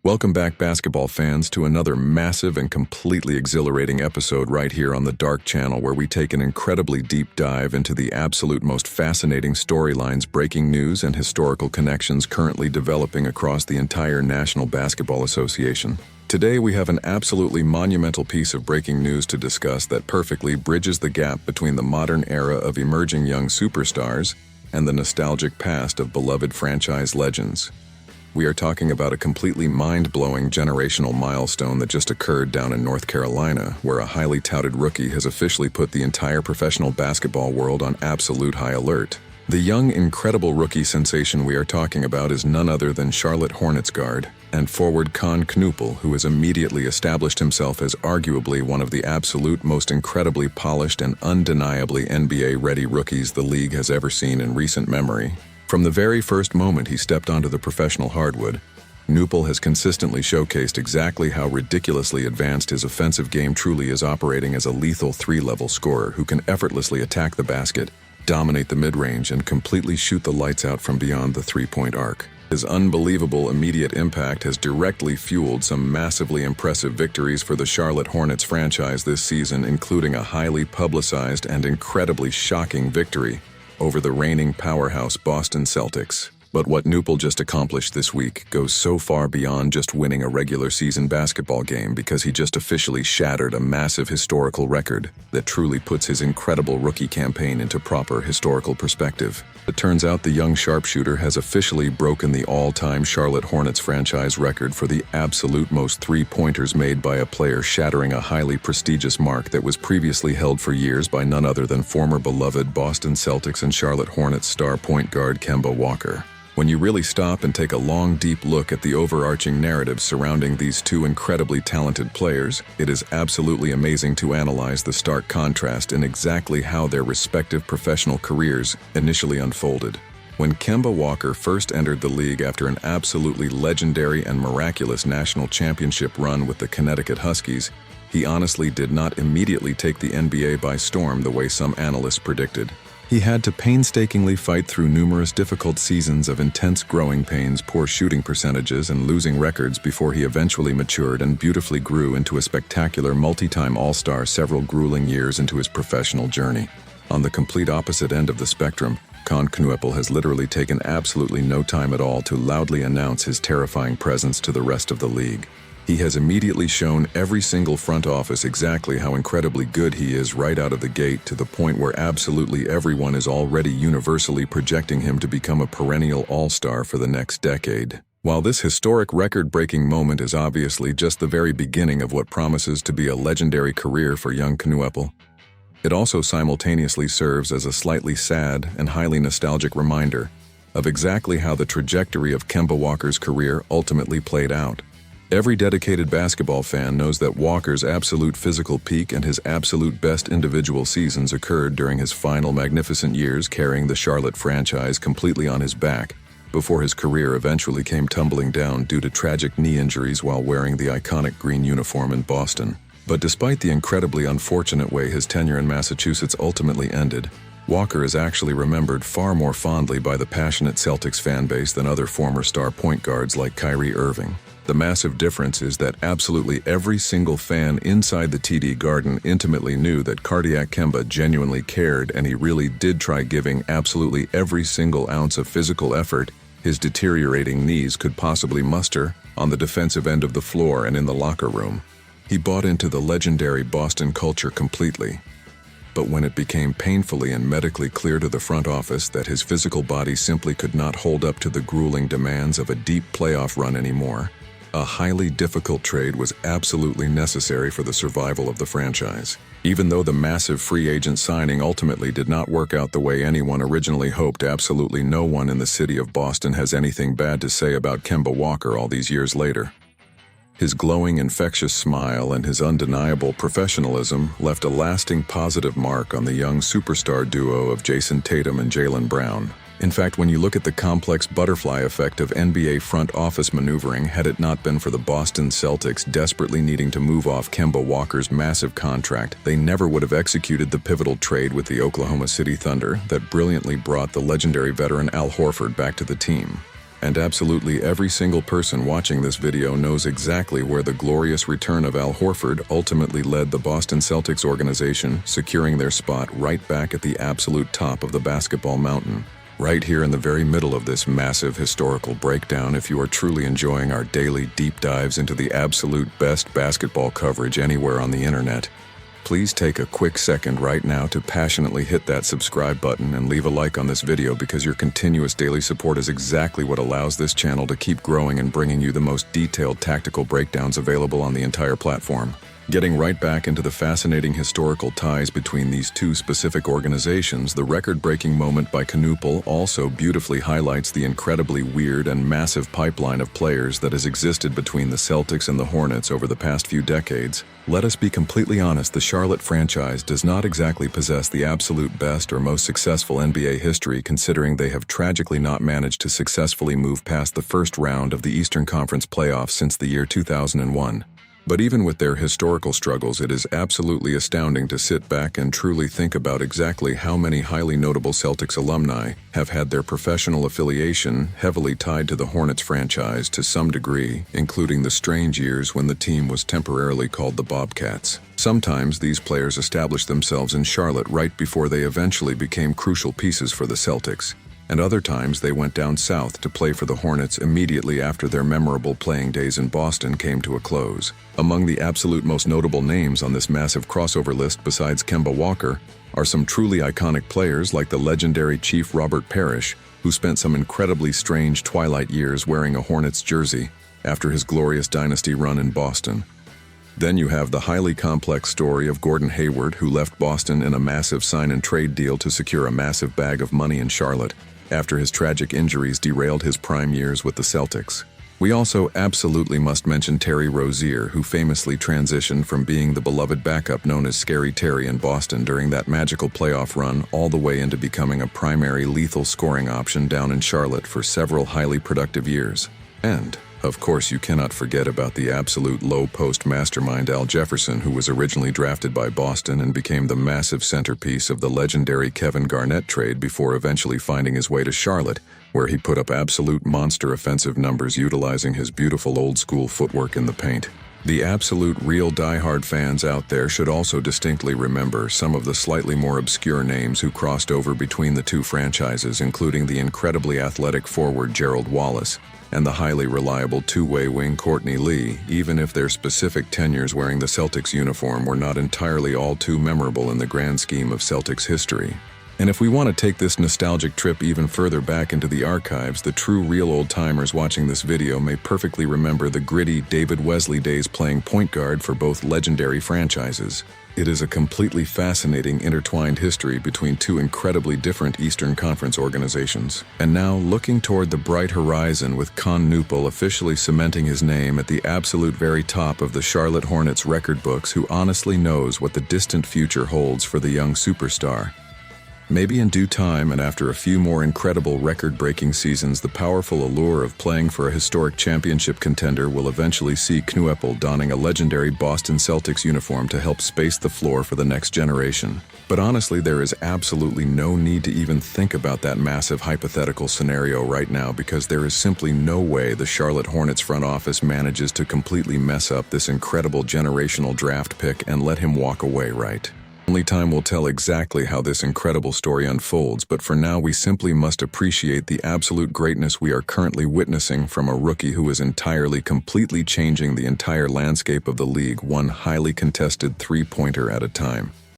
Welcome back, basketball fans, to another massive and completely exhilarating episode right here on the Dark Channel, where we take an incredibly deep dive into the absolute most fascinating storylines, breaking news, and historical connections currently developing across the entire National Basketball Association. Today, we have an absolutely monumental piece of breaking news to discuss that perfectly bridges the gap between the modern era of emerging young superstars and the nostalgic past of beloved franchise legends. We are talking about a completely mind-blowing generational milestone that just occurred down in North Carolina, where a highly touted rookie has officially put the entire professional basketball world on absolute high alert. The young, incredible rookie sensation we are talking about is none other than Charlotte Hornets guard and forward Kon Knueppel, who has immediately established himself as arguably one of the absolute most incredibly polished and undeniably NBA-ready rookies the league has ever seen in recent memory. From the very first moment he stepped onto the professional hardwood, Knueppel has consistently showcased exactly how ridiculously advanced his offensive game truly is, operating as a lethal three-level scorer who can effortlessly attack the basket, dominate the mid-range, and completely shoot the lights out from beyond the three-point arc. His unbelievable immediate impact has directly fueled some massively impressive victories for the Charlotte Hornets franchise this season, including a highly publicized and incredibly shocking victory over the reigning powerhouse Boston Celtics. But what Knueppel just accomplished this week goes so far beyond just winning a regular season basketball game, because he just officially shattered a massive historical record that truly puts his incredible rookie campaign into proper historical perspective. It turns out the young sharpshooter has officially broken the all-time Charlotte Hornets franchise record for the absolute most three-pointers made by a player, shattering a highly prestigious mark that was previously held for years by none other than former beloved Boston Celtics and Charlotte Hornets star point guard Kemba Walker. When you really stop and take a long, deep look at the overarching narrative surrounding these two incredibly talented players, it is absolutely amazing to analyze the stark contrast in exactly how their respective professional careers initially unfolded. When Kemba Walker first entered the league after an absolutely legendary and miraculous national championship run with the Connecticut Huskies, he honestly did not immediately take the NBA by storm the way some analysts predicted. He had to painstakingly fight through numerous difficult seasons of intense growing pains, poor shooting percentages, and losing records before he eventually matured and beautifully grew into a spectacular multi-time all-star several grueling years into his professional journey. On the complete opposite end of the spectrum, Kon Knueppel has literally taken absolutely no time at all to loudly announce his terrifying presence to the rest of the league. He has immediately shown every single front office exactly how incredibly good he is right out of the gate, to the point where absolutely everyone is already universally projecting him to become a perennial all-star for the next decade. While this historic record-breaking moment is obviously just the very beginning of what promises to be a legendary career for young Knueppel, it also simultaneously serves as a slightly sad and highly nostalgic reminder of exactly how the trajectory of Kemba Walker's career ultimately played out. Every dedicated basketball fan knows that Walker's absolute physical peak and his absolute best individual seasons occurred during his final magnificent years carrying the Charlotte franchise completely on his back, before his career eventually came tumbling down due to tragic knee injuries while wearing the iconic green uniform in Boston. But despite the incredibly unfortunate way his tenure in Massachusetts ultimately ended, Walker is actually remembered far more fondly by the passionate Celtics fan base than other former star point guards like Kyrie Irving. The massive difference is that absolutely every single fan inside the TD Garden intimately knew that Cardiac Kemba genuinely cared, and he really did try giving absolutely every single ounce of physical effort his deteriorating knees could possibly muster on the defensive end of the floor and in the locker room. He bought into the legendary Boston culture completely. But when it became painfully and medically clear to the front office that his physical body simply could not hold up to the grueling demands of a deep playoff run anymore, a highly difficult trade was absolutely necessary for the survival of the franchise. Even though the massive free agent signing ultimately did not work out the way anyone originally hoped, absolutely no one in the city of Boston has anything bad to say about Kemba Walker all these years later. His glowing, infectious smile and his undeniable professionalism left a lasting positive mark on the young superstar duo of Jason Tatum and Jaylen Brown. In fact, when you look at the complex butterfly effect of NBA front office maneuvering, had it not been for the Boston Celtics desperately needing to move off Kemba Walker's massive contract, they never would have executed the pivotal trade with the Oklahoma City Thunder that brilliantly brought the legendary veteran Al Horford back to the team. And absolutely every single person watching this video knows exactly where the glorious return of Al Horford ultimately led the Boston Celtics organization, securing their spot right back at the absolute top of the basketball mountain. Right here in the very middle of this massive historical breakdown, if you are truly enjoying our daily deep dives into the absolute best basketball coverage anywhere on the internet, please take a quick second right now to passionately hit that subscribe button and leave a like on this video, because your continuous daily support is exactly what allows this channel to keep growing and bringing you the most detailed tactical breakdowns available on the entire platform. Getting right back into the fascinating historical ties between these two specific organizations, the record-breaking moment by Kon Knueppel also beautifully highlights the incredibly weird and massive pipeline of players that has existed between the Celtics and the Hornets over the past few decades. Let us be completely honest, the Charlotte franchise does not exactly possess the absolute best or most successful NBA history, considering they have tragically not managed to successfully move past the first round of the Eastern Conference playoffs since the year 2001. But even with their historical struggles, it is absolutely astounding to sit back and truly think about exactly how many highly notable Celtics alumni have had their professional affiliation heavily tied to the Hornets franchise to some degree, including the strange years when the team was temporarily called the Bobcats. Sometimes these players established themselves in Charlotte right before they eventually became crucial pieces for the Celtics, and other times they went down south to play for the Hornets immediately after their memorable playing days in Boston came to a close. Among the absolute most notable names on this massive crossover list, besides Kemba Walker, are some truly iconic players like the legendary Chief Robert Parrish, who spent some incredibly strange twilight years wearing a Hornets jersey after his glorious dynasty run in Boston. Then you have the highly complex story of Gordon Hayward, who left Boston in a massive sign-and-trade deal to secure a massive bag of money in Charlotte after his tragic injuries derailed his prime years with the Celtics. We also absolutely must mention Terry Rozier, who famously transitioned from being the beloved backup known as Scary Terry in Boston during that magical playoff run all the way into becoming a primary lethal scoring option down in Charlotte for several highly productive years. And, of course, you cannot forget about the absolute low-post mastermind Al Jefferson, who was originally drafted by Boston and became the massive centerpiece of the legendary Kevin Garnett trade before eventually finding his way to Charlotte, where he put up absolute monster offensive numbers utilizing his beautiful old-school footwork in the paint. The absolute real diehard fans out there should also distinctly remember some of the slightly more obscure names who crossed over between the two franchises, including the incredibly athletic forward Gerald Wallace and the highly reliable two-way wing Courtney Lee, even if their specific tenures wearing the Celtics uniform were not entirely all too memorable in the grand scheme of Celtics history. And if we want to take this nostalgic trip even further back into the archives, the true real old-timers watching this video may perfectly remember the gritty David Wesley days playing point guard for both legendary franchises. It is a completely fascinating intertwined history between two incredibly different Eastern Conference organizations. And now, looking toward the bright horizon with Kon Knueppel officially cementing his name at the absolute very top of the Charlotte Hornets record books, who honestly knows what the distant future holds for the young superstar. Maybe in due time, and after a few more incredible record-breaking seasons, the powerful allure of playing for a historic championship contender will eventually see Knueppel donning a legendary Boston Celtics uniform to help space the floor for the next generation. But honestly, there is absolutely no need to even think about that massive hypothetical scenario right now, because there is simply no way the Charlotte Hornets front office manages to completely mess up this incredible generational draft pick and let him walk away, right? Only time will tell exactly how this incredible story unfolds, but for now we simply must appreciate the absolute greatness we are currently witnessing from a rookie who is entirely, completely changing the entire landscape of the league, one highly contested three-pointer at a time.